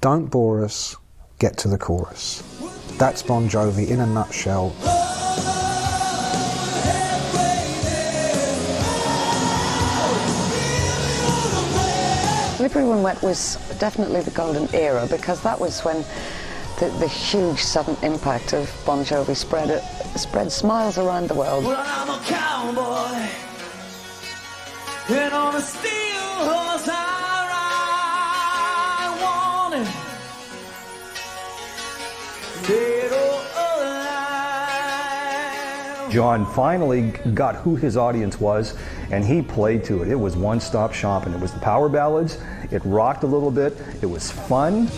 Don't bore us, get to the chorus. That's Bon Jovi in a nutshell. Slippery When Wet was definitely the golden era, because that was when the huge sudden impact of Bon Jovi spread smiles around the world. Well, I'm a cowboy, and on a steel horse I want it. Dead or alive. John finally got who his audience was, and he played to it. It was one-stop shopping. It was the power ballads. It rocked a little bit. It was fun.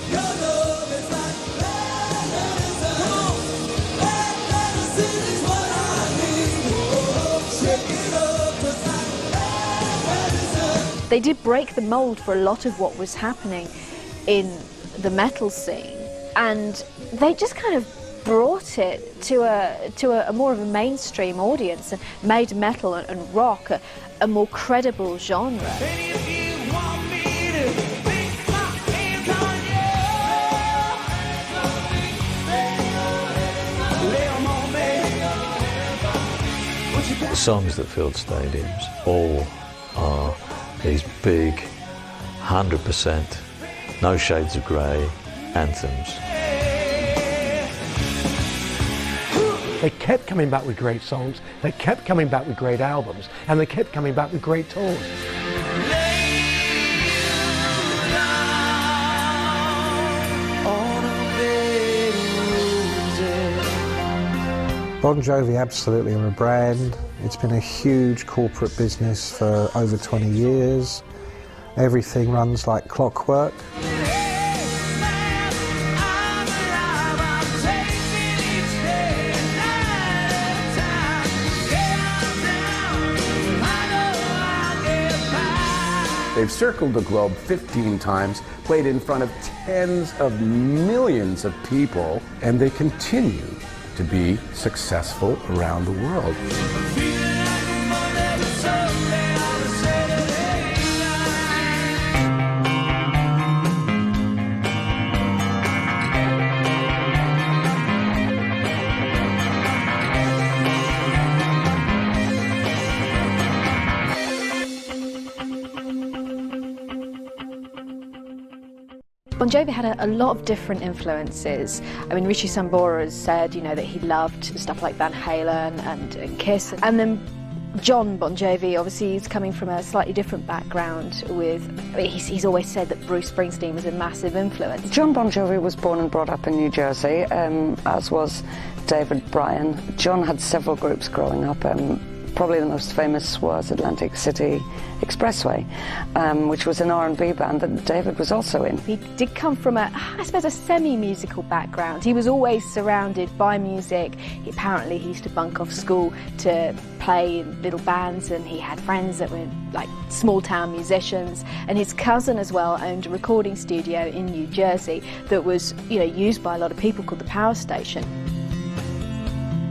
They did break the mold for a lot of what was happening in the metal scene, and they just kind of brought it to a more of a mainstream audience and made metal and rock a more credible genre. The songs that filled stadiums all are these big, 100%, no shades of grey anthems. They kept coming back with great songs, they kept coming back with great albums, and they kept coming back with great tours. Bon Jovi absolutely are a brand. It's been a huge corporate business for over 20 years. Everything runs like clockwork. They've circled the globe 15 times, played in front of tens of millions of people, and they continue to be successful around the world. Bon Jovi had a lot of different influences. I mean, Richie Sambora has said, you know, that he loved stuff like Van Halen and Kiss. And then John Bon Jovi, obviously, he's coming from a slightly different background with, I mean, he's always said that Bruce Springsteen was a massive influence. John Bon Jovi was born and brought up in New Jersey, as was David Bryan. John had several groups growing up. Probably the most famous was Atlantic City Expressway, which was an R&B band that David was also in. He did come from I suppose, a semi-musical background. He was always surrounded by music. Apparently he used to bunk off school to play in little bands, and he had friends that were like small-town musicians. And his cousin as well owned a recording studio in New Jersey that was, you know, used by a lot of people, called the Power Station.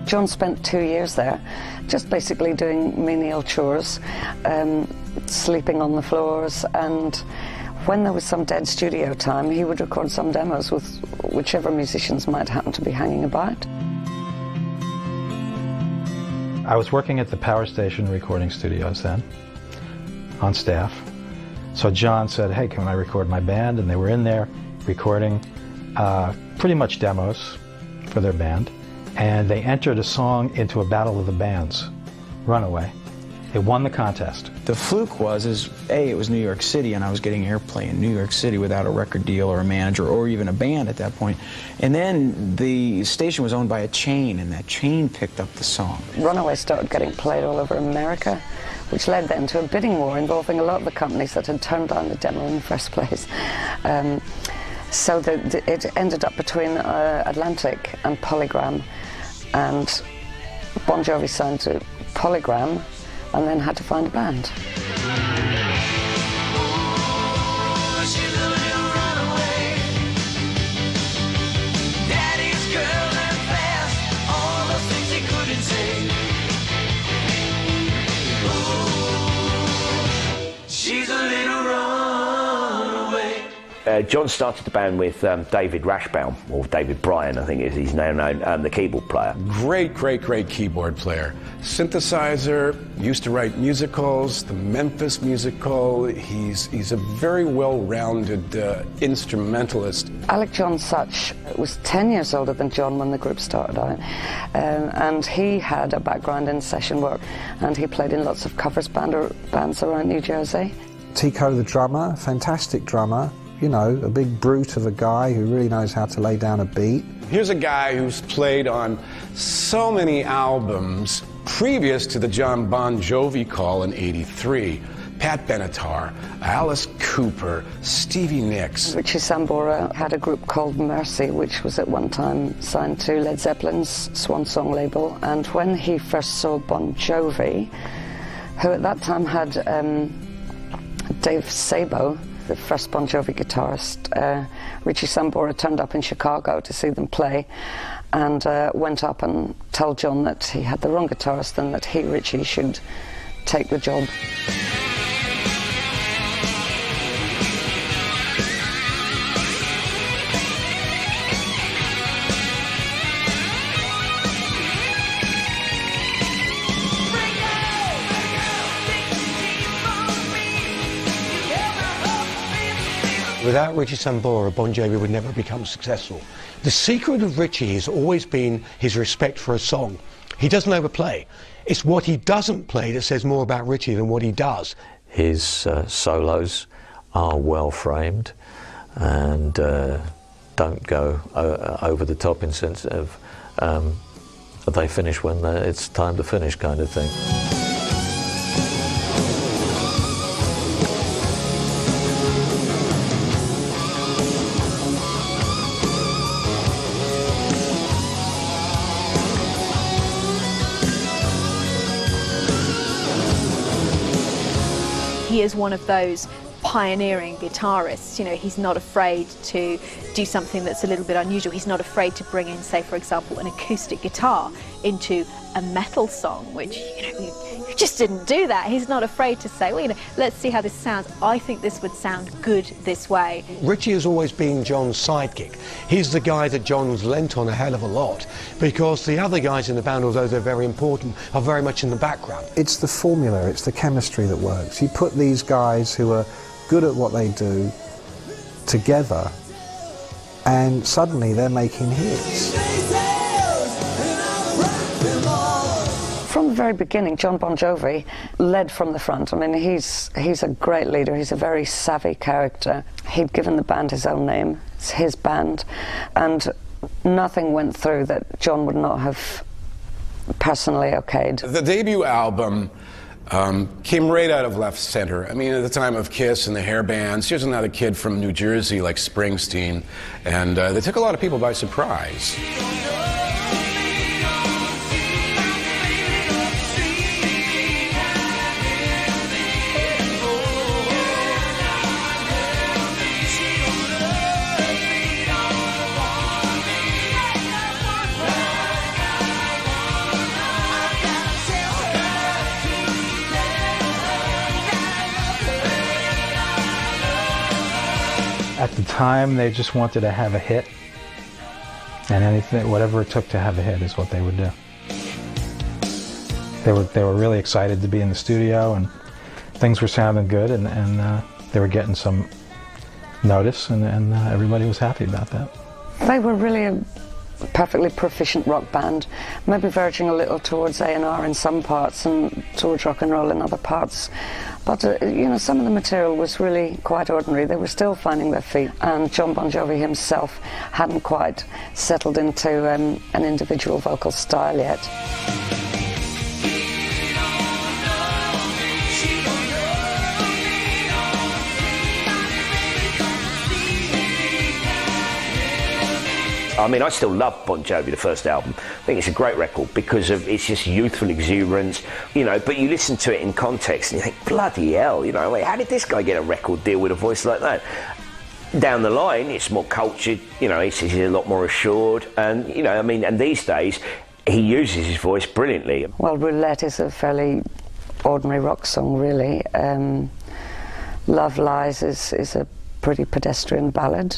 John spent 2 years there, just basically doing menial chores, sleeping on the floors, and when there was some dead studio time, he would record some demos with whichever musicians might happen to be hanging about. I was working at the Power Station recording studios then, on staff. So John said, hey, can I record my band? And they were in there recording pretty much demos for their band. And they entered a song into a battle of the bands, Runaway. They won the contest. The fluke was, it was New York City, and I was getting airplay in New York City without a record deal or a manager or even a band at that point. And then the station was owned by a chain, and that chain picked up the song. Runaway started getting played all over America, which led then to a bidding war involving a lot of the companies that had turned down the demo in the first place. So it ended up between Atlantic and Polygram, and Bon Jovi signed to Polygram and then had to find a band. John started the band with David Rashbaum, or David Bryan, I think is he's now known, the keyboard player. Great keyboard player. Synthesizer, used to write musicals, the Memphis musical. He's a very well-rounded instrumentalist. Alec John Such was 10 years older than John when the group started out, and he had a background in session work, and he played in lots of covers bands around New Jersey. Tico the drummer, fantastic drummer, you know, a big brute of a guy who really knows how to lay down a beat. Here's a guy who's played on so many albums previous to the Bon Jovi call in '83. Pat Benatar, Alice Cooper, Stevie Nicks. Richie Sambora had a group called Mercy, which was at one time signed to Led Zeppelin's Swan Song label. And when he first saw Bon Jovi, who at that time had Dave Sabo, the first Bon Jovi guitarist, Richie Sambora turned up in Chicago to see them play, and went up and told John that he had the wrong guitarist and that Richie, should take the job. Without Richie Sambora, Bon Jovi would never become successful. The secret of Richie has always been his respect for a song. He doesn't overplay. It's what he doesn't play that says more about Richie than what he does. His solos are well framed and don't go over the top in sense of they finish when it's time to finish kind of thing. He is one of those pioneering guitarists. You know, he's not afraid to do something that's a little bit unusual. He's not afraid to bring in, say, for example, an acoustic guitar into a metal song, which, you know, you just didn't do that. He's not afraid to say, well, you know, let's see how this sounds. I think this would sound good this way. Richie has always been John's sidekick. He's the guy that John was lent on a hell of a lot, because the other guys in the band, although they're very important, are very much in the background. It's the formula, it's the chemistry that works. You put these guys who are good at what they do together, and suddenly they're making hits. From the very beginning, John Bon Jovi led from the front. I mean, he's a great leader. He's a very savvy character. He'd given the band his own name. It's his band, and nothing went through that John would not have personally okayed. The debut album came right out of left center. I mean, at the time of Kiss and the hair bands, here's another kid from New Jersey like Springsteen, and they took a lot of people by surprise. At the time, they just wanted to have a hit, and anything, whatever it took to have a hit is what they would do. They were really excited to be in the studio, and things were sounding good, and they were getting some notice, and everybody was happy about that. They were really a perfectly proficient rock band, maybe verging a little towards A&R in some parts and towards rock and roll in other parts. But, you know, some of the material was really quite ordinary. They were still finding their feet, and John Bon Jovi himself hadn't quite settled into an individual vocal style yet. I mean, I still love Bon Jovi, the first album. I think it's a great record because of its just youthful exuberance, you know, but you listen to it in context and you think, bloody hell, you know, how did this guy get a record deal with a voice like that? Down the line, it's more cultured, you know, he's a lot more assured, and, you know, I mean, and these days, he uses his voice brilliantly. Well, Roulette is a fairly ordinary rock song, really. Love Lies is a pretty pedestrian ballad.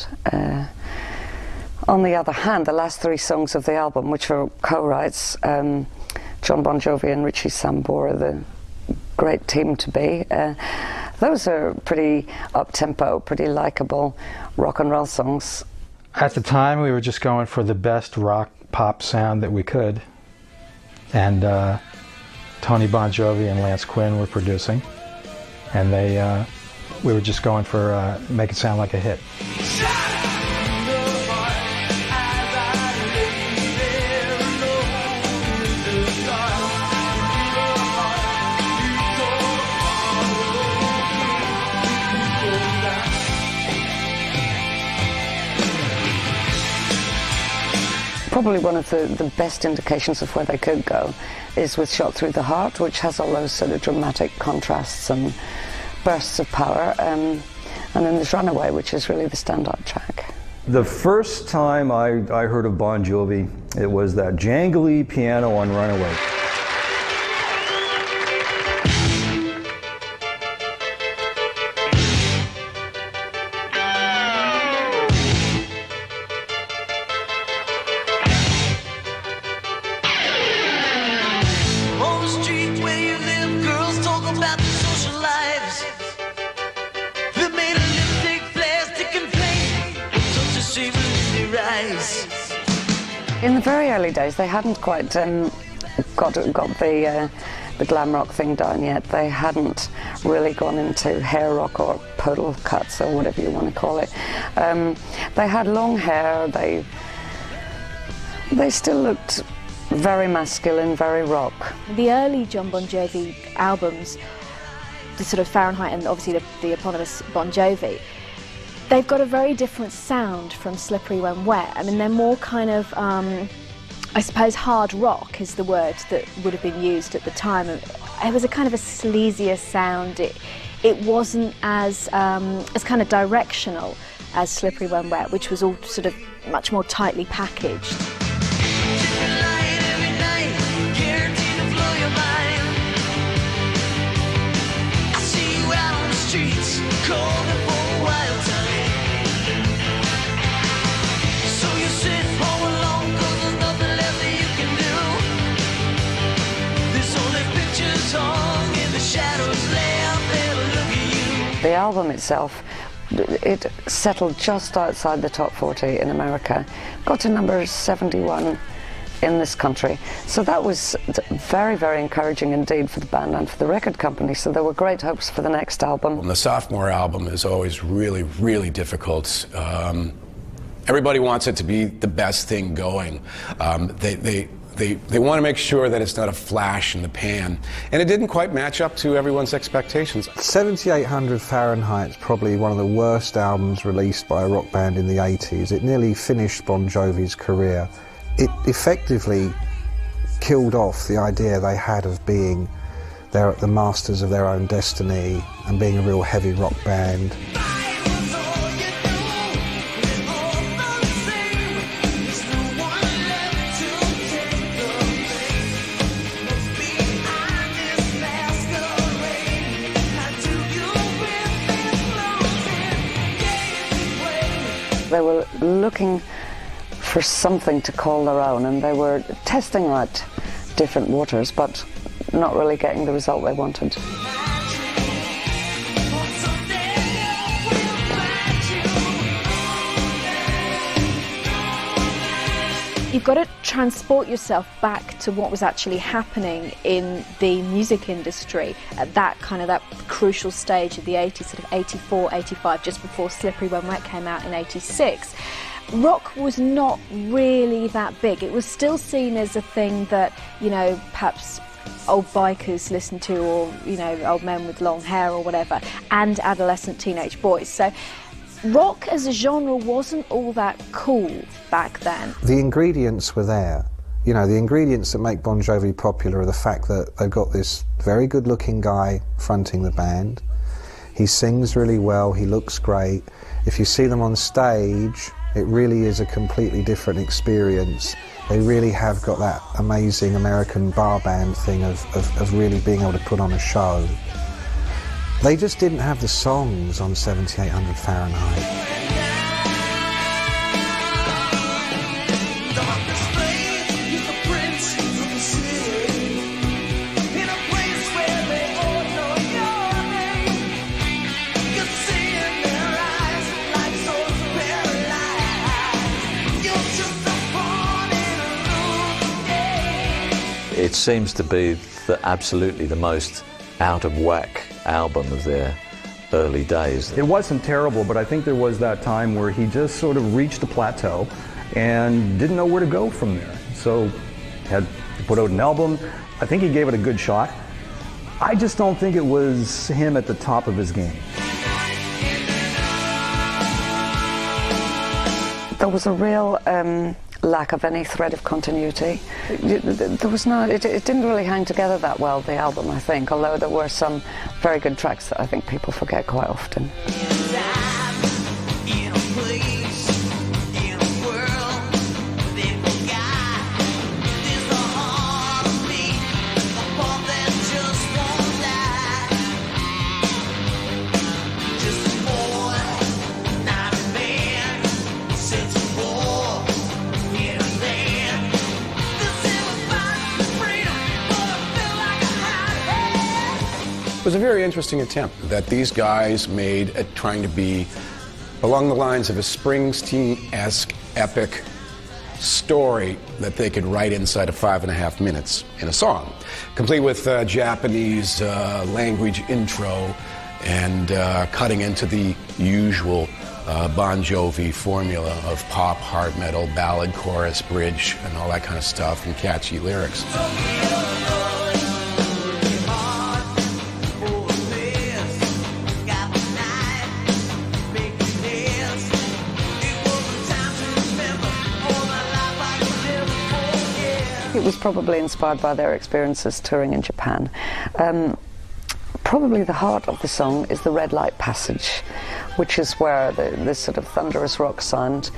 On the other hand, the last 3 songs of the album, which are co-writes, John Bon Jovi and Richie Sambora, the great team to be, those are pretty up-tempo, pretty likeable rock and roll songs. At the time, we were just going for the best rock pop sound that we could, and Tony Bon Jovi and Lance Quinn were producing, and we were just going for make it sound like a hit. Probably one of the best indications of where they could go is with Shot Through the Heart, which has all those sort of dramatic contrasts and bursts of power, and then there's Runaway, which is really the standout track. The first time I heard of Bon Jovi, it was that jangly piano on Runaway. In the very early days, they hadn't quite got the glam rock thing down yet. They hadn't really gone into hair rock or poodle cuts or whatever you want to call it. They had long hair. They still looked very masculine, very rock. The early John Bon Jovi albums, the sort of Fahrenheit and obviously the eponymous Bon Jovi, they've got a very different sound from Slippery When Wet. I mean, they're more kind of, I suppose hard rock is the word that would have been used at the time. It was a kind of a sleazier sound. It wasn't as kind of directional as Slippery When Wet, which was all sort of much more tightly packaged. The album itself, it settled just outside the top 40 in America, got to number 71 in this country. So that was very, very encouraging indeed for the band and for the record company. So there were great hopes for the next album. The sophomore album is always really, really difficult. Everybody wants it to be the best thing going. They want to make sure that it's not a flash in the pan. And it didn't quite match up to everyone's expectations. 7800 Fahrenheit is probably one of the worst albums released by a rock band in the 80s. It nearly finished Bon Jovi's career. It effectively killed off the idea they had of being the masters of their own destiny and being a real heavy rock band. They were looking for something to call their own, and they were testing out different waters, but not really getting the result they wanted. You've got to transport yourself back to what was actually happening in the music industry at that crucial stage of the 80s, sort of 84, 85, just before Slippery When Wet came out in 86. Rock was not really that big. It was still seen as a thing that, you know, perhaps old bikers listened to, or, you know, old men with long hair or whatever, and adolescent teenage boys. So rock as a genre wasn't all that cool back then. The ingredients were there. You know, the ingredients that make Bon Jovi popular are the fact that they've got this very good-looking guy fronting the band. He sings really well, he looks great. If you see them on stage, it really is a completely different experience. They really have got that amazing American bar band thing of really being able to put on a show. They just didn't have the songs on 7800 Fahrenheit. It seems to be absolutely the most out-of-whack album of their early days. It wasn't terrible, but I think there was that time where he just sort of reached a plateau and didn't know where to go from there. So had to put out an album. I think he gave it a good shot. I just don't think it was him at the top of his game. There was a real lack of any thread of continuity. There was no, it didn't really hang together that well, the album, I think, although there were some very good tracks that I think people forget quite often. It was a very interesting attempt that these guys made at trying to be along the lines of a Springsteen-esque epic story that they could write inside of 5.5 minutes in a song, complete with Japanese language intro and cutting into the usual Bon Jovi formula of pop, hard metal, ballad, chorus, bridge, and all that kind of stuff, and catchy lyrics. It was probably inspired by their experiences touring in Japan. Probably the heart of the song is the red light passage, which is where this sort of thunderous rock sound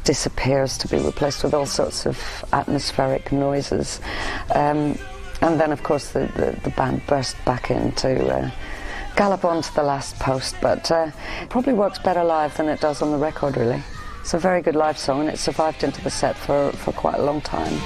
disappears to be replaced with all sorts of atmospheric noises. And then, of course, the band burst back in to gallop on to the last post, but probably works better live than it does on the record, really. It's a very good live song, and it survived into the set for quite a long time.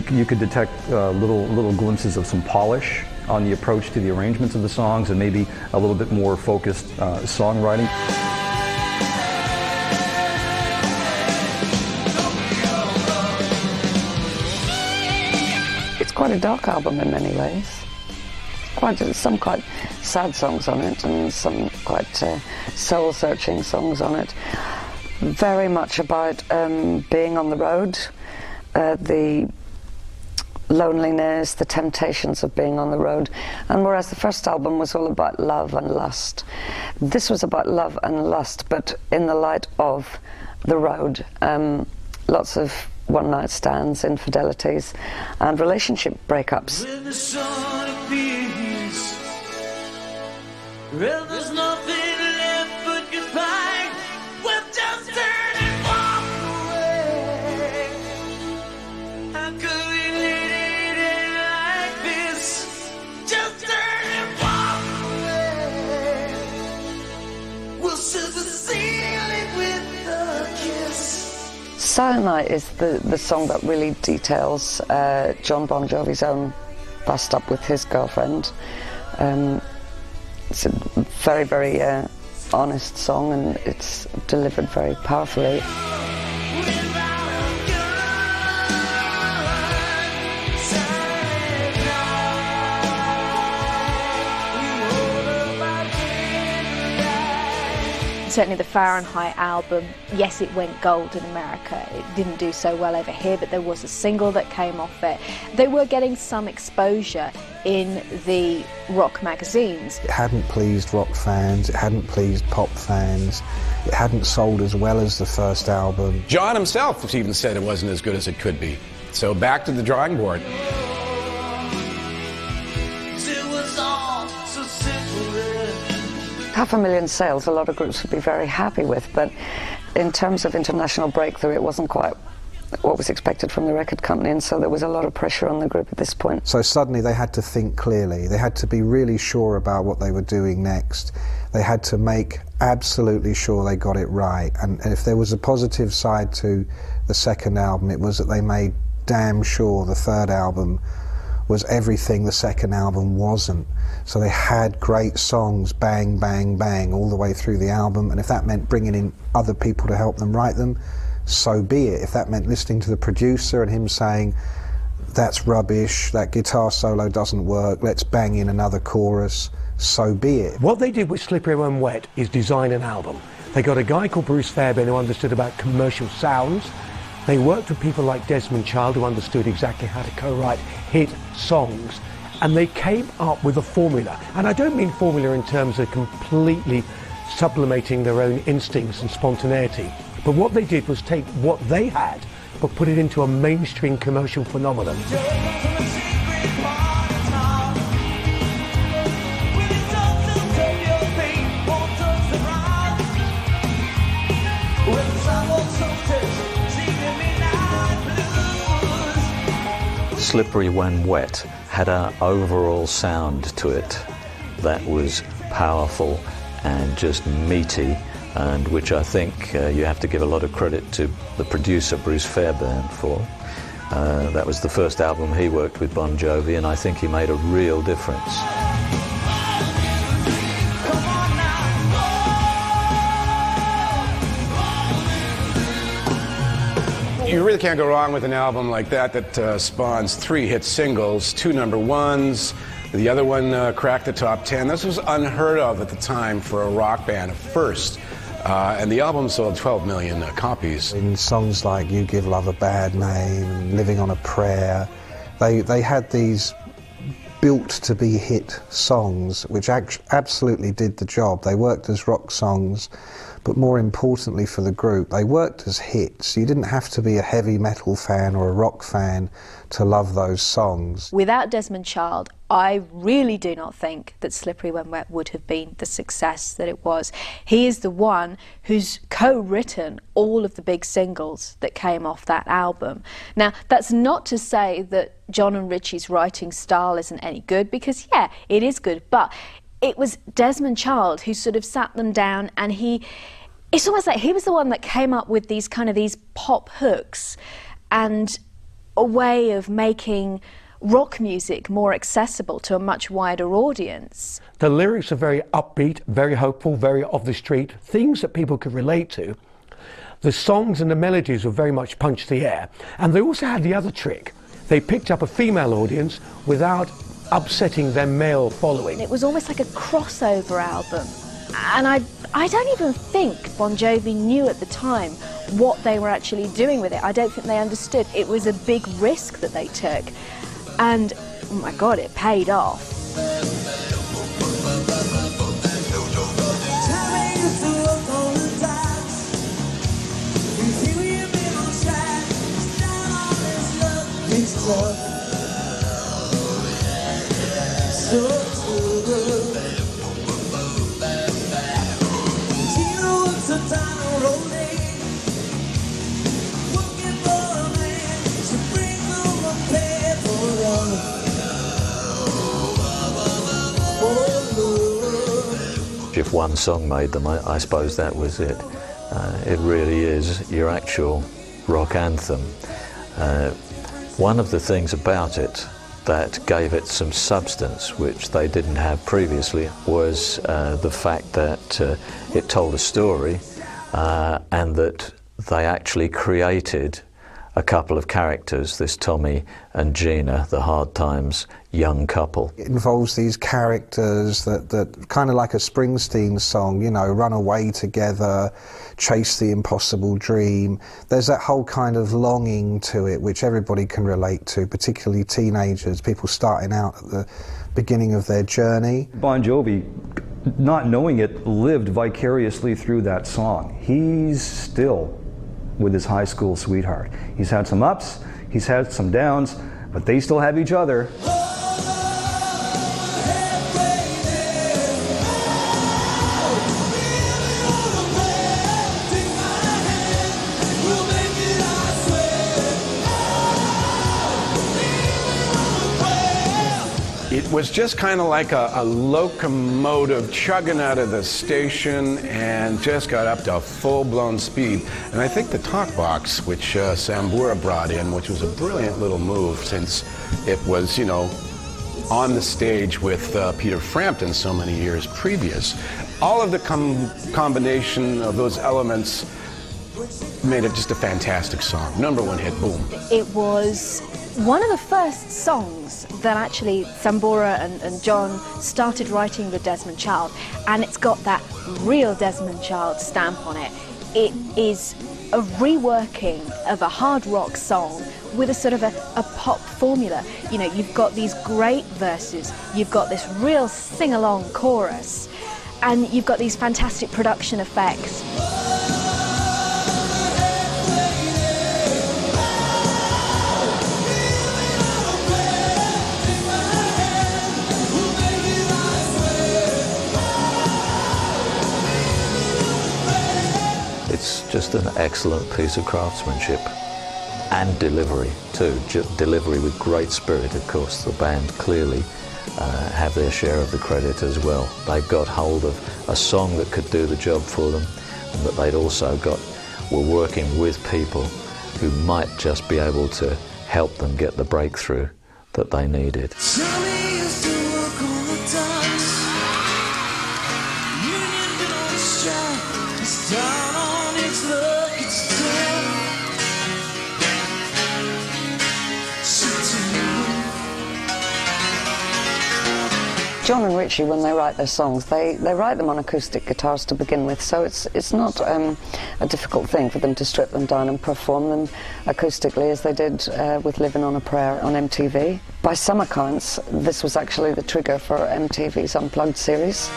You could detect little glimpses of some polish on the approach to the arrangements of the songs, and maybe a little bit more focused songwriting. It's quite a dark album in many ways. Some quite sad songs on it, and some quite soul-searching songs on it. Very much about being on the road, the loneliness, the temptations of being on the road. And whereas the first album was all about love and lust, this was about love and lust, but in the light of the road. Lots of one-night stands, infidelities, and relationship breakups. When the sun appears, well, there's nothing left but goodbye. We'll just turn and walk away. How could we let it end like this? Just turn and walk away. We'll set the ceiling with a kiss. Silent Night is the song that really details John Bon Jovi's own bust up with his girlfriend. It's a very, very honest song, and it's delivered very powerfully. Certainly the Fahrenheit album, yes, it went gold in America. It didn't do so well over here, but there was a single that came off it. They were getting some exposure in the rock magazines. It hadn't pleased rock fans, it hadn't pleased pop fans, it hadn't sold as well as the first album. John himself even said it wasn't as good as it could be. So back to the drawing board. $500,000 sales, a lot of groups would be very happy with, but in terms of international breakthrough, it wasn't quite what was expected from the record company, and so there was a lot of pressure on the group at this point. So suddenly they had to think clearly. They had to be really sure about what they were doing next. They had to make absolutely sure they got it right. And if there was a positive side to the second album, it was that they made damn sure the third album was everything the second album wasn't. So they had great songs, bang, bang, bang, all the way through the album, and if that meant bringing in other people to help them write them, so be it. If that meant listening to the producer and him saying, that's rubbish, that guitar solo doesn't work, let's bang in another chorus, so be it. What they did with Slippery When Wet is design an album. They got a guy called Bruce Fairbairn who understood about commercial sounds. They worked with people like Desmond Child who understood exactly how to co-write hit songs, and they came up with a formula. And I don't mean formula in terms of completely sublimating their own instincts and spontaneity, but what they did was take what they had but put it into a mainstream commercial phenomenon. Slippery When Wet had an overall sound to it that was powerful and just meaty, and which I think you have to give a lot of credit to the producer Bruce Fairbairn for. That was the first album he worked with Bon Jovi, and I think he made a real difference. You really can't go wrong with an album like that spawns 3 hit singles, 2 number ones. The other one cracked the top 10. This was unheard of at the time for a rock band, first. And the album sold 12 million copies. In songs like You Give Love a Bad Name, Living on a Prayer, they had these built to be hit songs which absolutely did the job. They worked as rock songs, but more importantly for the group, they worked as hits. You didn't have to be a heavy metal fan or a rock fan to love those songs. Without Desmond Child, I really do not think that Slippery When Wet would have been the success that it was. He is the one who's co-written all of the big singles that came off that album. Now, that's not to say that John and Richie's writing style isn't any good, because yeah, it is good, but it was Desmond Child who sort of sat them down, and it's almost like he was the one that came up with these pop hooks and a way of making rock music more accessible to a much wider audience. The lyrics are very upbeat, very hopeful, very off the street, things that people could relate to. The songs and the melodies were very much punch the air, and they also had the other trick. They picked up a female audience without upsetting their male following. It was almost like a crossover album, and I don't even think Bon Jovi knew at the time what they were actually doing with it. I don't think they understood. It was a big risk that they took, and oh my God, it paid off. If one song made them, I suppose that was it. It really is your actual rock anthem. One of the things about it that gave it some substance, which they didn't have previously, was the fact that it told a story, and that they actually created a couple of characters, this Tommy and Gina, the Hard Times young couple. It involves these characters that kind of like a Springsteen song, you know, run away together, chase the impossible dream. There's that whole kind of longing to it, which everybody can relate to, particularly teenagers, people starting out at the beginning of their journey. Bon Jovi, not knowing it, lived vicariously through that song. He's still with his high school sweetheart. He's had some ups, he's had some downs, but they still have each other. It was just kind of like a locomotive chugging out of the station and just got up to full-blown speed. And I think the talk box, which Sambora brought in, which was a brilliant little move since it was, you know, on the stage with Peter Frampton so many years previous. All of the combination of those elements made it just a fantastic song. #1 hit, boom. It was one of the first songs that actually Sambora and John started writing with Desmond Child, and it's got that real Desmond Child stamp on it. It is a reworking of a hard rock song with a sort of a pop formula. You know, you've got these great verses, you've got this real sing-along chorus, and you've got these fantastic production effects. It's just an excellent piece of craftsmanship and delivery too. Delivery with great spirit, of course. The band clearly have their share of the credit as well. They got hold of a song that could do the job for them, but they'd also were working with people who might just be able to help them get the breakthrough that they needed. John and Richie, when they write their songs, they write them on acoustic guitars to begin with, so it's not a difficult thing for them to strip them down and perform them acoustically, as they did with Livin on a Prayer on MTV. By some accounts, this was actually the trigger for MTV's Unplugged series.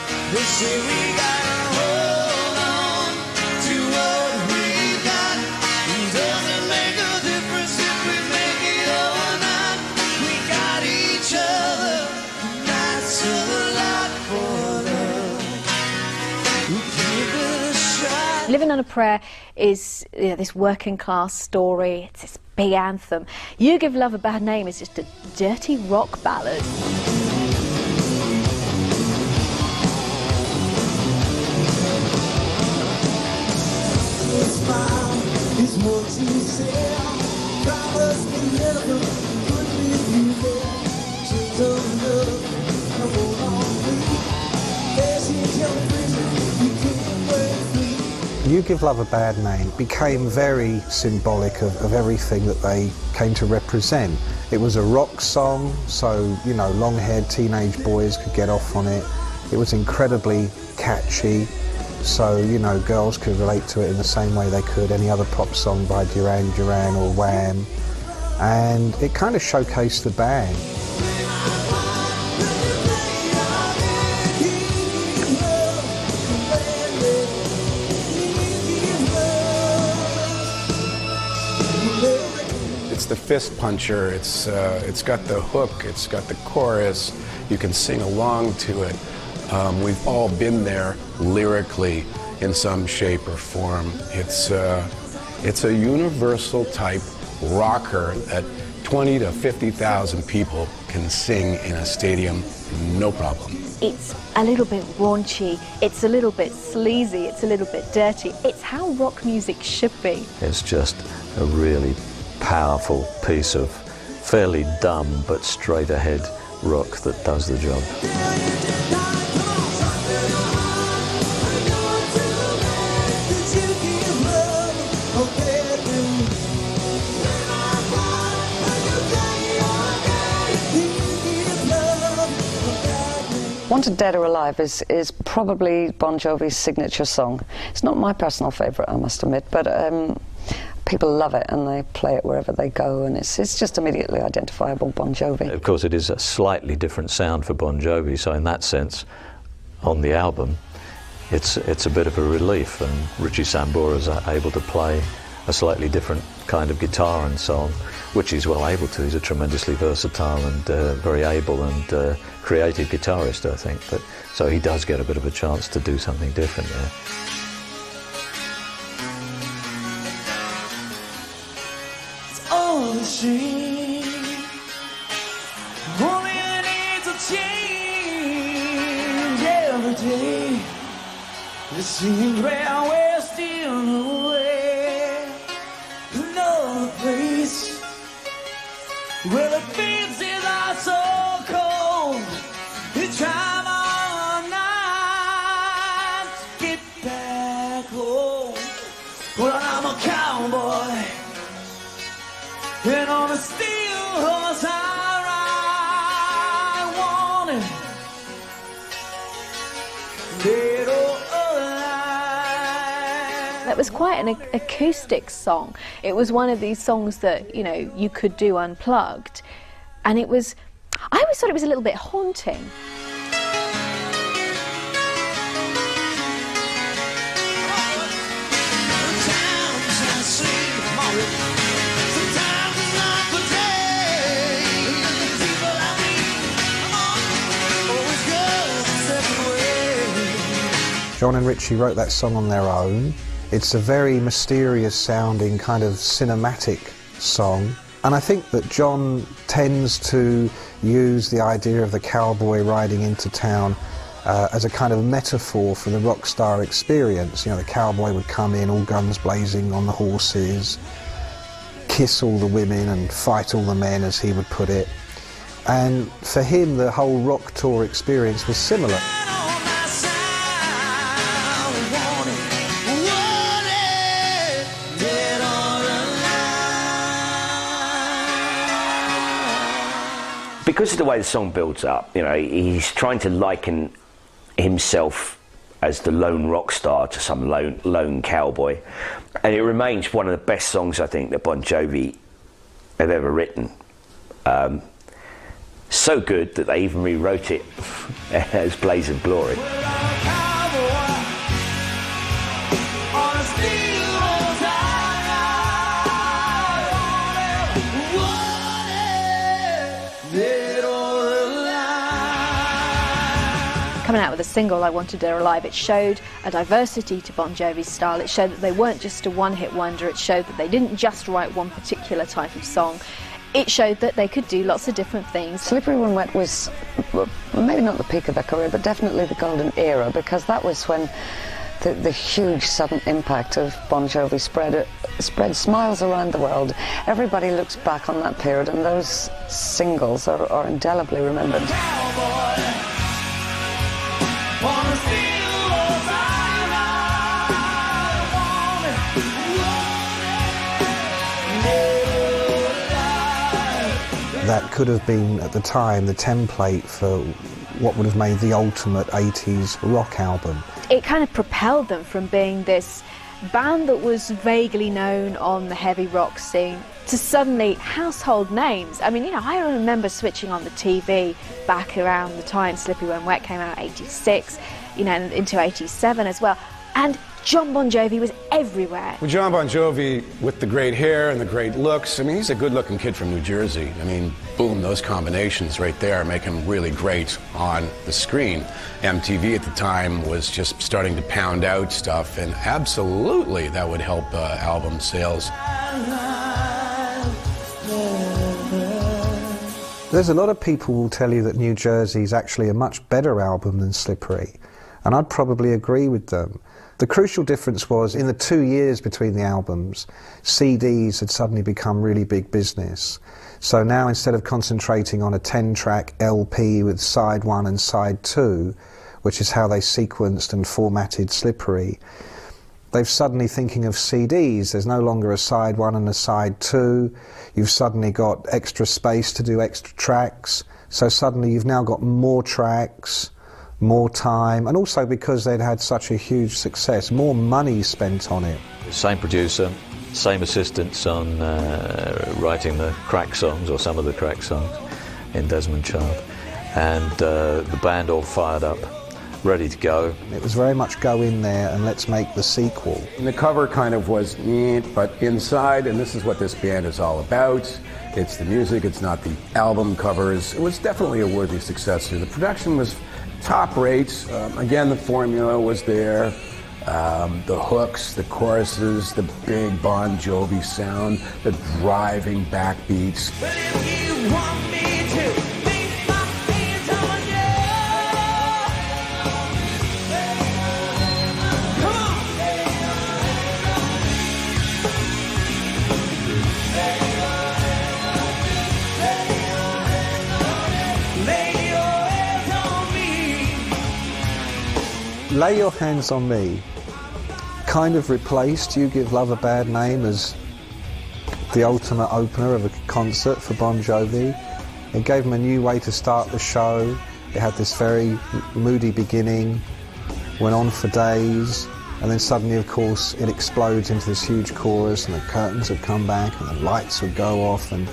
Livin on a Prayer is, you know, this working class story. It's this big anthem. You Give Love a Bad Name is just a dirty rock ballad. You Give Love a Bad Name became very symbolic of everything that they came to represent. It was a rock song, so, you know, long-haired teenage boys could get off on it. It was incredibly catchy, so, you know, girls could relate to it in the same way they could any other pop song by Duran Duran or Wham. And it kind of showcased the band. It's the fist puncher, it's got the hook, it's got the chorus, you can sing along to it. We've all been there lyrically in some shape or form. It's a universal type rocker that 20 to 50,000 people can sing in a stadium, no problem. It's a little bit raunchy, it's a little bit sleazy, it's a little bit dirty. It's how rock music should be. It's just a really powerful piece of fairly dumb but straight ahead rock that does the job. Wanted Dead or Alive is probably Bon Jovi's signature song. It's not my personal favourite, I must admit, but people love it and they play it wherever they go, and it's just immediately identifiable Bon Jovi. Of course, it is a slightly different sound for Bon Jovi, so in that sense, on the album, it's a bit of a relief, and Richie Sambora's able to play a slightly different kind of guitar and so on, which he's well able to. He's a tremendously versatile and very able and creative guitarist, I think. But so he does get a bit of a chance to do something different there. It's all a shame. Only I need to change every day. It seems where we're still away. Another place where the faces are so cold. Each time all night to get back home. Well, I'm a cowboy, and on a steel horse I want it. Dead or alive. That was quite an acoustic song. It was one of these songs that, you know, you could do unplugged, and it was, I always thought it was a little bit haunting. John and Richie wrote that song on their own. It's a very mysterious sounding kind of cinematic song. And I think that John tends to use the idea of the cowboy riding into town as a kind of metaphor for the rock star experience. You know, the cowboy would come in all guns blazing on the horses, kiss all the women and fight all the men, as he would put it. And for him, the whole rock tour experience was similar. Because of the way the song builds up, you know, he's trying to liken himself as the lone rock star to some lone cowboy, and it remains one of the best songs I think that Bon Jovi have ever written. So good that they even rewrote it as Blaze of Glory. Coming out with a single, I Wanted Her Alive, it showed a diversity to Bon Jovi's style. It showed that they weren't just a one-hit wonder. It showed that they didn't just write one particular type of song. It showed that they could do lots of different things. Slippery When Wet was maybe not the peak of their career, but definitely the golden era, because that was when the huge sudden impact of Bon Jovi spread smiles around the world. Everybody looks back on that period, and those singles are indelibly remembered. That could have been, at the time, the template for what would have made the ultimate 80s rock album. It kind of propelled them from being this band that was vaguely known on the heavy rock scene to suddenly household names. I mean, you know, I remember switching on the TV back around the time Slippery When Wet came out, 86, you know, and into 87 as well. And John Bon Jovi was everywhere. Well, John Bon Jovi, with the great hair and the great looks, I mean, he's a good-looking kid from New Jersey. I mean, boom, those combinations right there make him really great on the screen. MTV at the time was just starting to pound out stuff, and absolutely that would help album sales. There's a lot of people who will tell you that New Jersey is actually a much better album than Slippery, and I'd probably agree with them. The crucial difference was, in the 2 years between the albums, CDs had suddenly become really big business. So now, instead of concentrating on a 10-track LP with side 1 and side 2, which is how they sequenced and formatted Slippery, they've suddenly thinking of CDs. There's no longer a side 1 and a side 2. You've suddenly got extra space to do extra tracks. So suddenly you've now got more tracks, more time, and also because they'd had such a huge success, more money spent on it. Same producer, same assistants on writing the crack songs, or some of the crack songs, in Desmond Child. And the band all fired up ready to go. It was very much go in there and let's make the sequel. And the cover kind of was neat, but inside, and this is what this band is all about, it's the music, it's not the album covers. It was definitely a worthy successor. The production was top rate. Again, the formula was there. The hooks, the choruses, the big Bon Jovi sound, the driving backbeats. Lay Your Hands on Me kind of replaced You Give Love a Bad Name as the ultimate opener of a concert for Bon Jovi. It gave them a new way to start the show. It had this very moody beginning, went on for days, and then suddenly, of course, it explodes into this huge chorus and the curtains would come back and the lights would go off and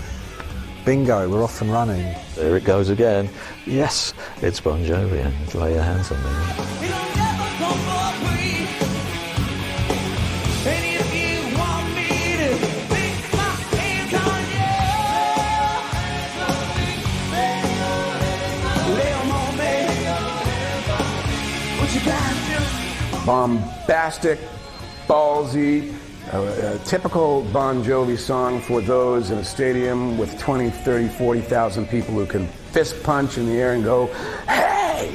bingo, we're off and running. There it goes again. Yes, it's Bon Jovi and Lay Your Hands on Me. Bombastic, ballsy, a typical Bon Jovi song for those in a stadium with 20, 30, 40,000 people who can fist punch in the air and go, hey!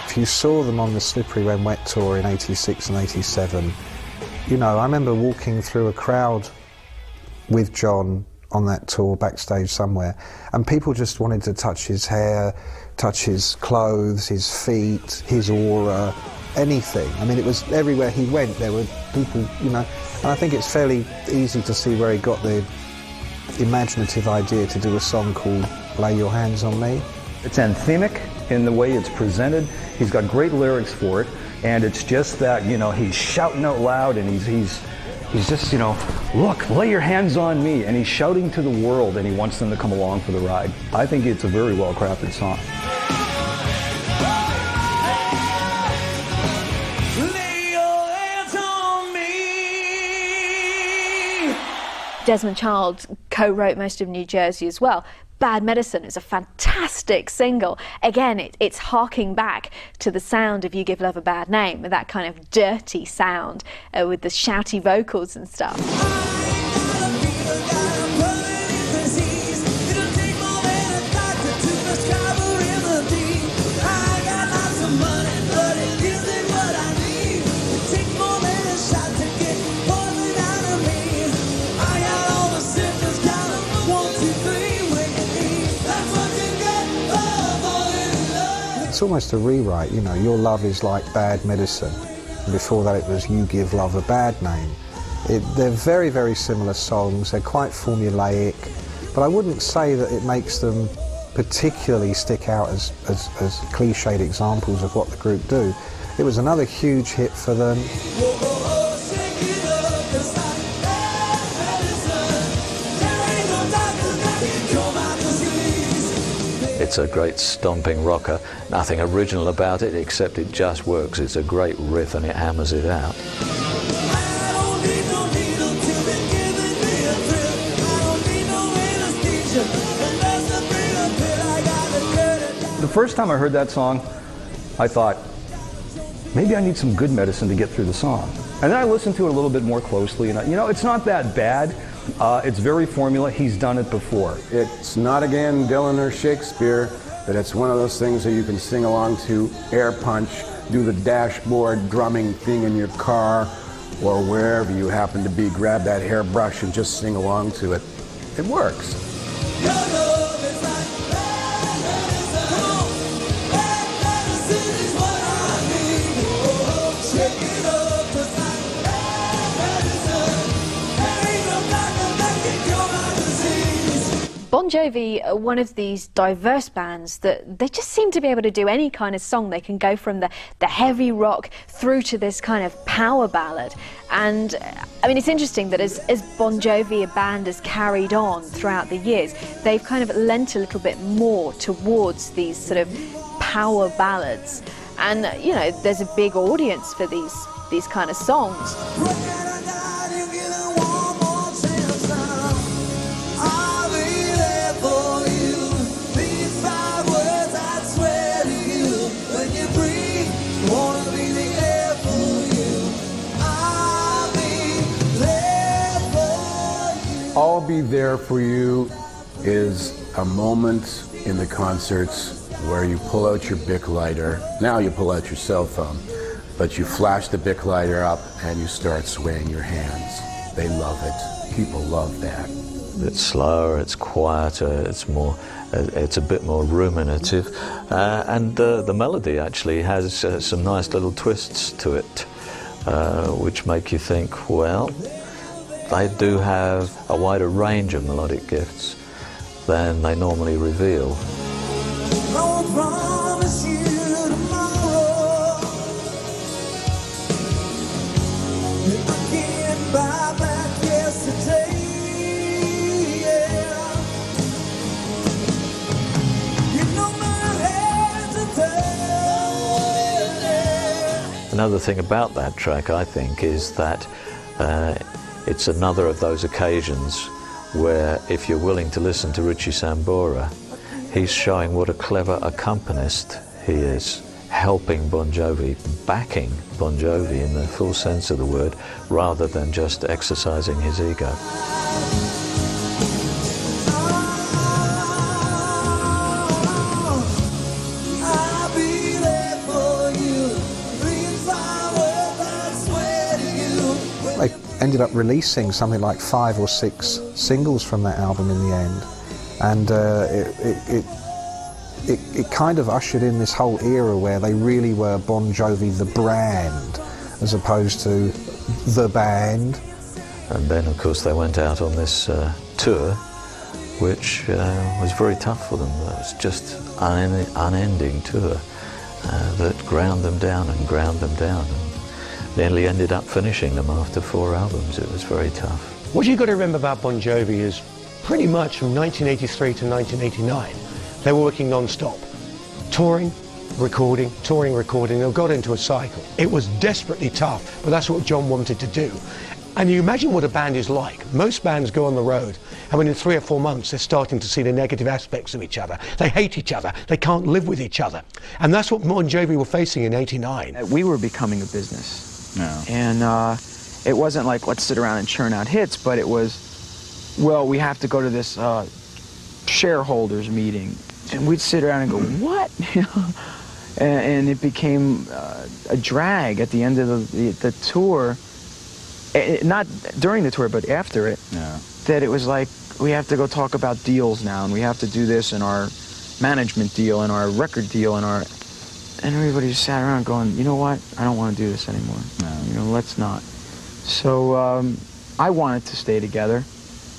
If you saw them on the Slippery When Wet tour in 86 and 87, you know, I remember walking through a crowd with John on that tour backstage somewhere, and people just wanted to touch his hair, touch his clothes, his feet, his aura, anything. I mean, it was everywhere he went, there were people, you know, and I think it's fairly easy to see where he got the imaginative idea to do a song called Lay Your Hands on Me. It's anthemic in the way it's presented. He's got great lyrics for it, and it's just that, you know, he's shouting out loud and he's just, you know, look, lay your hands on me, and he's shouting to the world and he wants them to come along for the ride. I think it's a very well crafted song. Desmond Child co-wrote most of New Jersey as well. Bad Medicine is a fantastic single. Again, it's harking back to the sound of You Give Love a Bad Name, with that kind of dirty sound with the shouty vocals and stuff. It's almost a rewrite, you know, Your Love is Like Bad Medicine. And before that it was You Give Love a Bad Name. They're very, very similar songs, they're quite formulaic, but I wouldn't say that it makes them particularly stick out as cliched examples of what the group do. It was another huge hit for them. It's a great stomping rocker. Nothing original about it, except it just works. It's a great riff and it hammers it out. The first time I heard that song, I thought, maybe I need some good medicine to get through the song. And then I listened to it a little bit more closely, and you know, it's not that bad. It's very formula. He's done it before. It's not, again, Dylan or Shakespeare, but it's one of those things that you can sing along to, air punch, do the dashboard drumming thing in your car, or wherever you happen to be, grab that hairbrush and just sing along to it. It works. Bon Bon Jovi are one of these diverse bands that they just seem to be able to do any kind of song. They can go from the heavy rock through to this kind of power ballad. And I mean, it's interesting that as Bon Jovi, a band, has carried on throughout the years, they've kind of lent a little bit more towards these sort of power ballads. And, you know, there's a big audience for these kind of songs. I'll Be There For You is a moment in the concerts where you pull out your Bic lighter. Now you pull out your cell phone, but you flash the Bic lighter up and you start swaying your hands. They love it. People love that. It's slower, it's quieter, it's a bit more ruminative, and the melody actually has some nice little twists to it, which make you think, well, they do have a wider range of melodic gifts than they normally reveal. Another thing about that track, I think, is that it's another of those occasions where, if you're willing to listen to Richie Sambora, he's showing what a clever accompanist he is, helping Bon Jovi, backing Bon Jovi in the full sense of the word, rather than just exercising his ego. Ended up releasing something like 5 or 6 singles from that album in the end, and it kind of ushered in this whole era where they really were Bon Jovi the brand as opposed to the band. And then of course they went out on this tour, which was very tough for them. It was just an unending tour that ground them down and ground them down. Nearly ended up finishing them after 4 albums. It was very tough. What you've got to remember about Bon Jovi is pretty much from 1983 to 1989, they were working non-stop. Touring, recording, they got into a cycle. It was desperately tough, but that's what John wanted to do. And you imagine what a band is like. Most bands go on the road, and within 3 or 4 months, they're starting to see the negative aspects of each other. They hate each other. They can't live with each other. And that's what Bon Jovi were facing in '89. We were becoming a business. No. And it wasn't like, let's sit around and churn out hits, but it was, well, we have to go to this shareholders meeting. And we'd sit around and go, what? and it became a drag at the end of the tour. Not during the tour, but after it. Yeah. That it was like, we have to go talk about deals now, and we have to do this in our management deal and our record deal and our... And everybody just sat around going, you know what, I don't want to do this anymore. No. You know, let's not. So I wanted to stay together,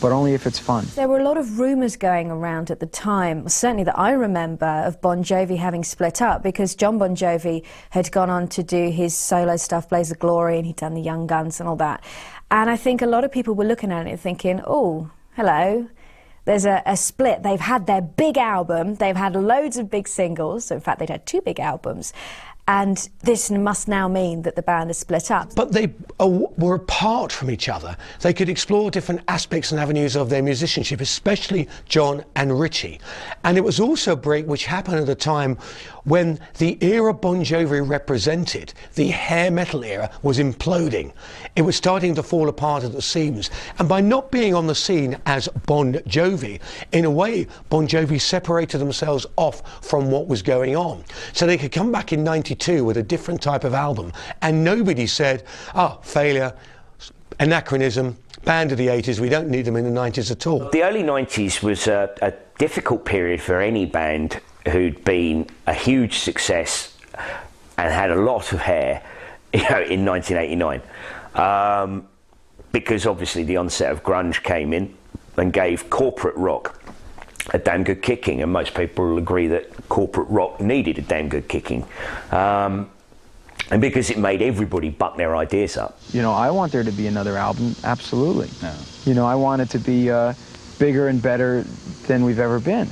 but only if it's fun. There were a lot of rumours going around at the time, certainly that I remember, of Bon Jovi having split up, because John Bon Jovi had gone on to do his solo stuff, Blaze of Glory, and he'd done the Young Guns and all that. And I think a lot of people were looking at it thinking, oh, hello. There's a split. They've had their big album, they've had loads of big singles, so in fact they'd had 2 big albums, and this must now mean that the band has split up. But they were apart from each other. They could explore different aspects and avenues of their musicianship, especially John and Richie. And it was also a break which happened at a time when the era Bon Jovi represented, the hair metal era, was imploding. It was starting to fall apart at the seams. And by not being on the scene as Bon Jovi, in a way, Bon Jovi separated themselves off from what was going on. So they could come back in '92 with a different type of album, and nobody said, oh, failure, anachronism, band of the 80s, we don't need them in the 90s at all. The early 90s was a difficult period for any band who'd been a huge success and had a lot of hair, you know, in 1989. Because obviously the onset of grunge came in and gave corporate rock a damn good kicking, and most people will agree that corporate rock needed a damn good kicking. And because it made everybody buck their ideas up. You know, I want there to be another album, absolutely. Yeah. You know, I want it to be bigger and better than we've ever been.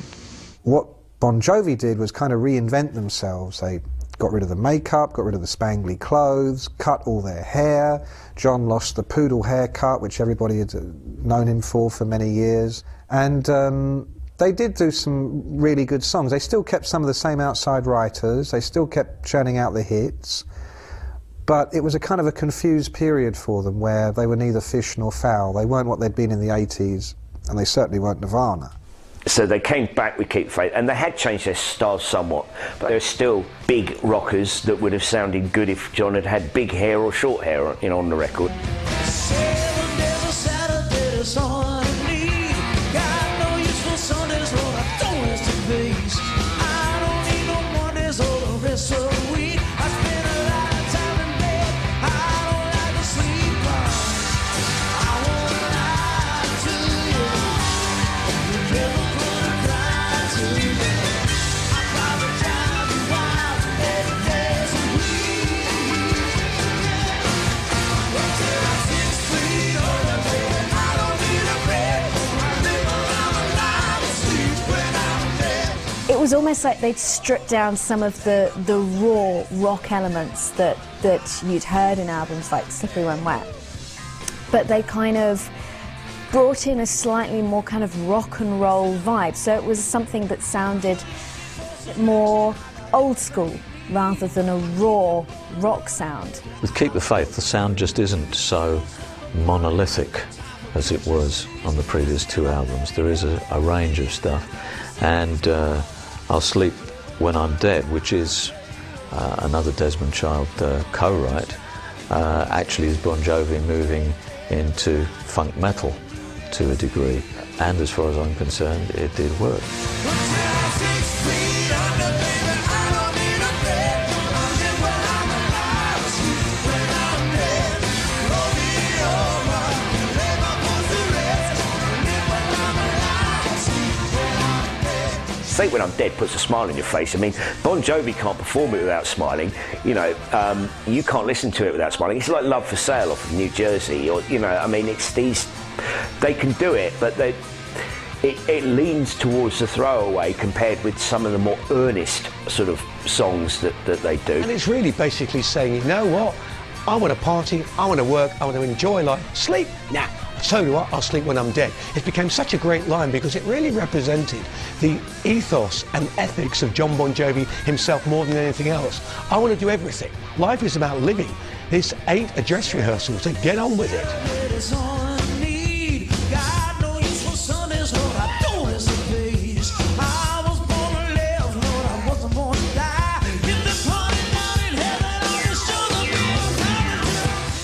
What Bon Jovi did was kind of reinvent themselves. They got rid of the makeup, got rid of the spangly clothes, cut all their hair. John lost the poodle haircut, which everybody had known him for many years. And they did do some really good songs. They still kept some of the same outside writers. They still kept churning out the hits. But it was a kind of a confused period for them where they were neither fish nor fowl. They weren't what they'd been in the 80s, and they certainly weren't Nirvana. So they came back with Keep Faith, and they had changed their style somewhat, but they're still big rockers that would have sounded good if John had had big hair or short hair on the record. It was almost like they'd stripped down some of the raw rock elements that you'd heard in albums like Slippery When Wet, but they kind of brought in a slightly more kind of rock and roll vibe, so it was something that sounded more old school rather than a raw rock sound. With Keep the Faith, the sound just isn't so monolithic as it was on the previous two albums. There is a range of stuff, and I'll Sleep When I'm Dead, which is another Desmond Child co-write, actually is Bon Jovi moving into funk metal to a degree, and as far as I'm concerned, it did work. Sleep When I'm Dead puts a smile on your face. I mean, Bon Jovi can't perform it without smiling. You know, you can't listen to it without smiling. It's like Love for Sale off of New Jersey, or, you know, I mean, it's these, they can do it, but it leans towards the throwaway compared with some of the more earnest sort of songs that they do. And it's really basically saying, you know what, I want to party, I want to work, I want to enjoy life. Sleep? Nah. So do I, I'll sleep when I'm dead. It became such a great line because it really represented the ethos and ethics of John Bon Jovi himself more than anything else. I want to do everything. Life is about living. This ain't a dress rehearsal, so get on with it.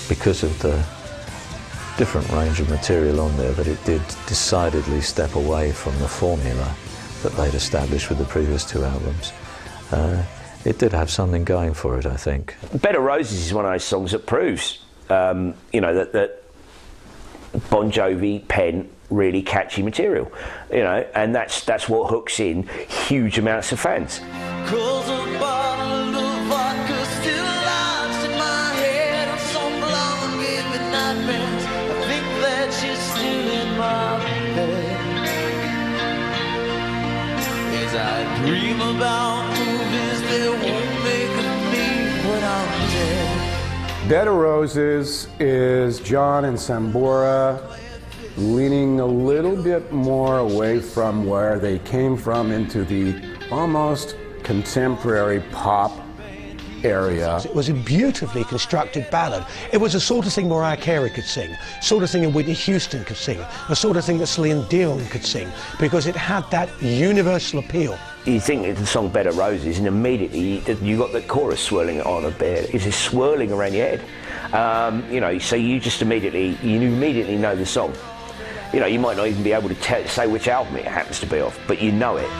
Because of the different range of material on there, that it did decidedly step away from the formula that they'd established with the previous two albums. It did have something going for it, I think. Bed of Roses is one of those songs that proves, you know, that Bon Jovi pen really catchy material, you know, and that's what hooks in huge amounts of fans. I dream about movies that won't make me when I'm dead. Bed of Roses is John and Sambora leaning a little bit more away from where they came from into the almost contemporary pop area. It was a beautifully constructed ballad. It was the sort of thing Mariah Carey could sing, sort of thing that Whitney Houston could sing, the sort of thing that Celine Dion could sing, because it had that universal appeal. You think of the song Bed of Roses, and immediately you got the chorus swirling on a bed. It's just swirling around your head. You know, so you immediately know the song. You know, you might not even be able to say which album it happens to be off, but you know it.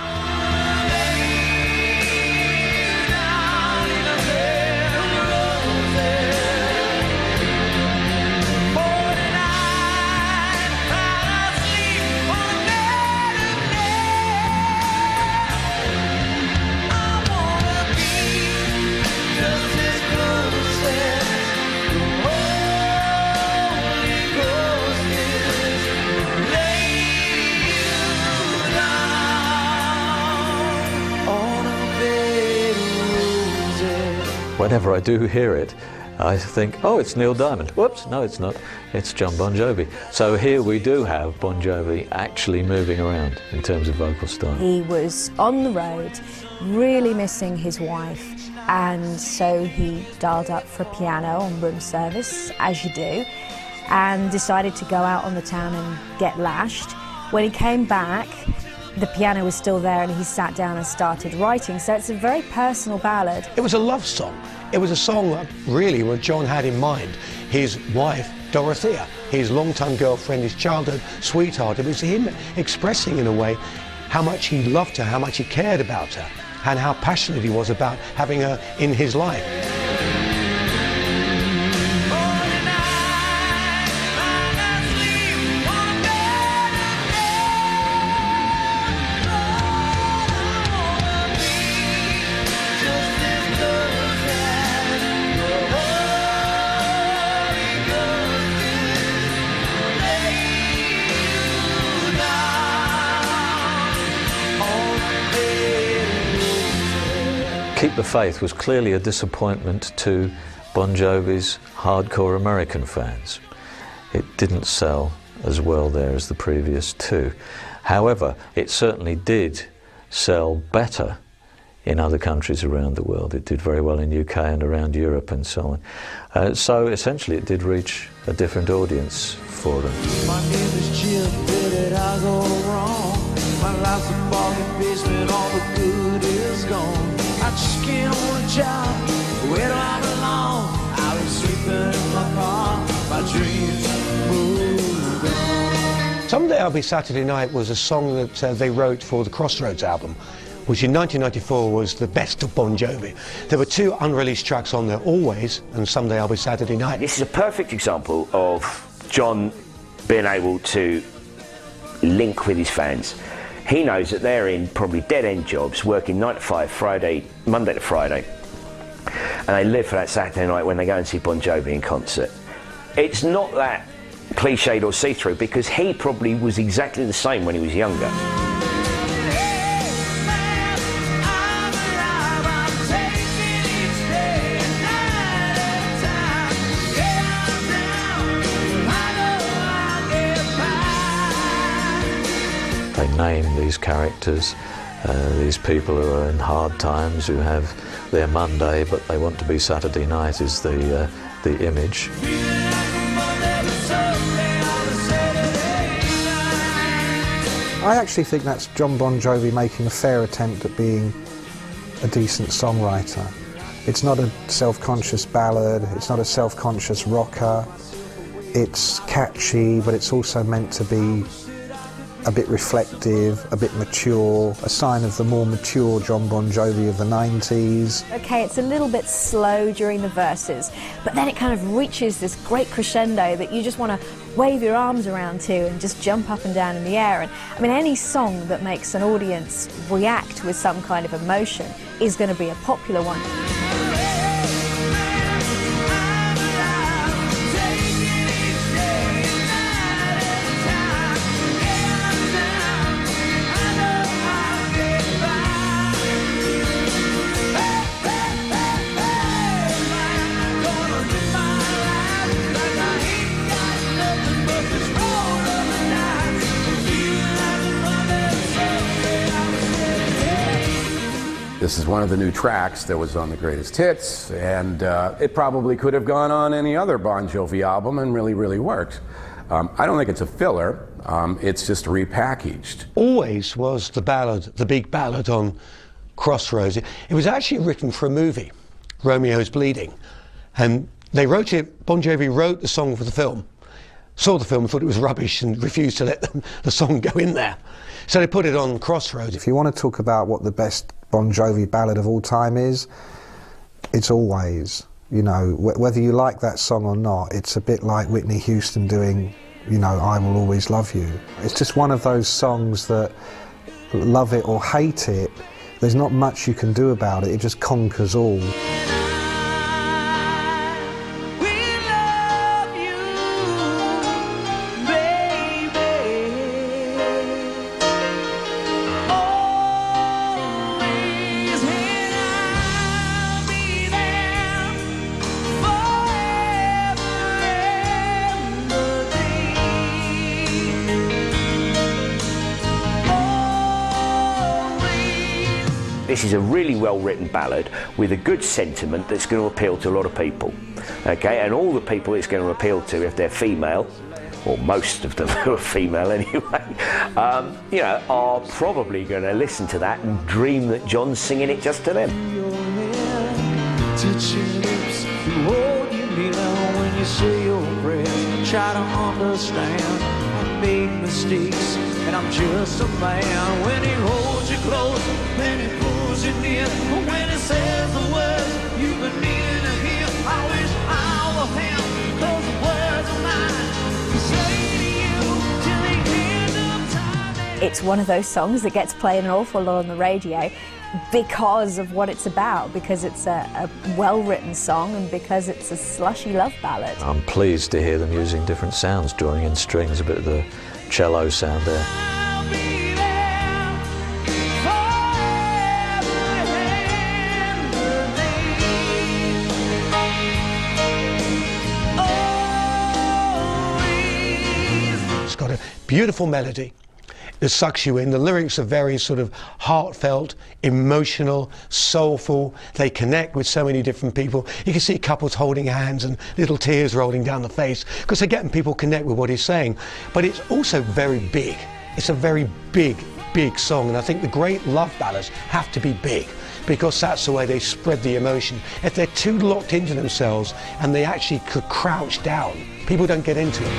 whenever I do hear it, I think, oh, it's Neil Diamond. Whoops, no, it's not. It's John Bon Jovi. So here we do have Bon Jovi actually moving around in terms of vocal style. He was on the road, really missing his wife, and so he dialed up for a piano on room service, as you do, and decided to go out on the town and get lashed. When he came back, the piano was still there and he sat down and started writing, so it's a very personal ballad. It was a love song. It was a song that really what John had in mind. His wife, Dorothea, his longtime girlfriend, his childhood sweetheart. It was him expressing in a way how much he loved her, how much he cared about her, and how passionate he was about having her in his life. Keep the Faith was clearly a disappointment to Bon Jovi's hardcore American fans. It didn't sell as well there as the previous two. However, it certainly did sell better in other countries around the world. It did very well in UK and around Europe and so on. So essentially it did reach a different audience for them. My name is Jim, where did I go wrong? My life's a bargain basement, all the good is gone. I just can't hold a job, where do I belong? I was sleeping in my car, my dreams moved on. Someday I'll Be Saturday Night was a song that they wrote for the Crossroads album, which in 1994 was the best of Bon Jovi. There were two unreleased tracks on there, Always and Someday I'll Be Saturday Night. This is a perfect example of John being able to link with his fans. He knows that they're in probably dead-end jobs, working 9 to 5, Monday to Friday, and they live for that Saturday night when they go and see Bon Jovi in concert. It's not that cliched or see-through, because he probably was exactly the same when he was younger. They name these characters, these people who are in hard times, who have their Monday, but they want to be Saturday night is the image. I actually think that's John Bon Jovi making a fair attempt at being a decent songwriter. It's not a self-conscious ballad, it's not a self-conscious rocker. It's catchy, but it's also meant to be a bit reflective, a bit mature, a sign of the more mature John Bon Jovi of the 90s. Okay, it's a little bit slow during the verses, but then it kind of reaches this great crescendo that you just want to wave your arms around to and just jump up and down in the air. And I mean, any song that makes an audience react with some kind of emotion is going to be a popular one. This is one of the new tracks that was on the greatest hits, and it probably could have gone on any other Bon Jovi album and really, really worked. I don't think it's a filler, it's just repackaged. Always was the ballad, the big ballad on Crossroads. It was actually written for a movie, Romeo's Bleeding, and they wrote it, Bon Jovi wrote the song for the film, saw the film, thought it was rubbish and refused to let the song go in there. So they put it on Crossroads. If you want to talk about what the best Bon Jovi ballad of all time is, it's Always. You know, whether you like that song or not, it's a bit like Whitney Houston doing, you know, I Will Always Love You. It's just one of those songs that, love it or hate it, there's not much you can do about it, it just conquers all. This is a really well-written ballad with a good sentiment that's going to appeal to a lot of people. Okay, and all the people it's going to appeal to, if they're female, or most of them who are female anyway, you know, are probably going to listen to that and dream that John's singing it just to them. Touch your lips, hold you near when you say your prayers. Try to understand, I made mistakes, and I'm just a man. When he holds you close, then he pulls you near. When he says the words you've been needing to hear, I wish I were him, 'cause the words are mine. Say to you till the end of time. It's one of those songs that gets played an awful lot on the radio because of what it's about, because it's a well-written song and because it's a slushy love ballad. I'm pleased to hear them using different sounds, drawing in strings, a bit of the cello sound there. It's got a beautiful melody that sucks you in. The lyrics are very sort of heartfelt, emotional, soulful. They connect with so many different people. You can see couples holding hands and little tears rolling down the face because they're getting people connect with what he's saying. But it's also very big. It's a very big, big song. And I think the great love ballads have to be big because that's the way they spread the emotion. If they're too locked into themselves and they actually could crouch down, people don't get into it.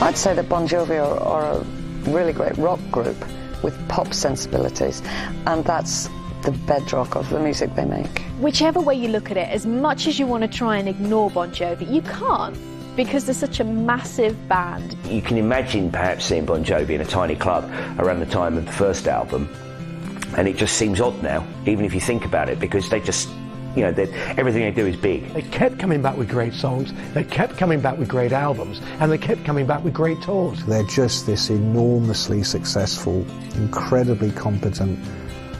I'd say that Bon Jovi are a really great rock group with pop sensibilities, and that's the bedrock of the music they make. Whichever way you look at it, as much as you want to try and ignore Bon Jovi, you can't, because they're such a massive band. You can imagine perhaps seeing Bon Jovi in a tiny club around the time of the first album, and it just seems odd now, even if you think about it, because they just, you know, everything they do is big. They kept coming back with great songs, they kept coming back with great albums, and they kept coming back with great tours. They're just this enormously successful, incredibly competent,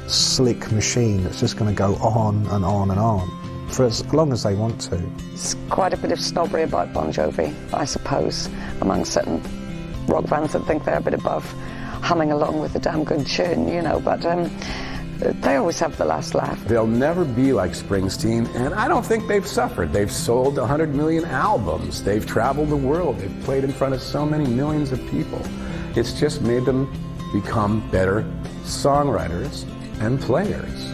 slick machine that's just going to go on and on and on for as long as they want to. There's quite a bit of snobbery about Bon Jovi, I suppose, among certain rock fans that think they're a bit above humming along with a damn good tune, you know, but they always have the last laugh. They'll never be like Springsteen, and I don't think they've suffered. They've sold 100 million albums. They've traveled the world. They've played in front of so many millions of people. It's just made them become better songwriters and players.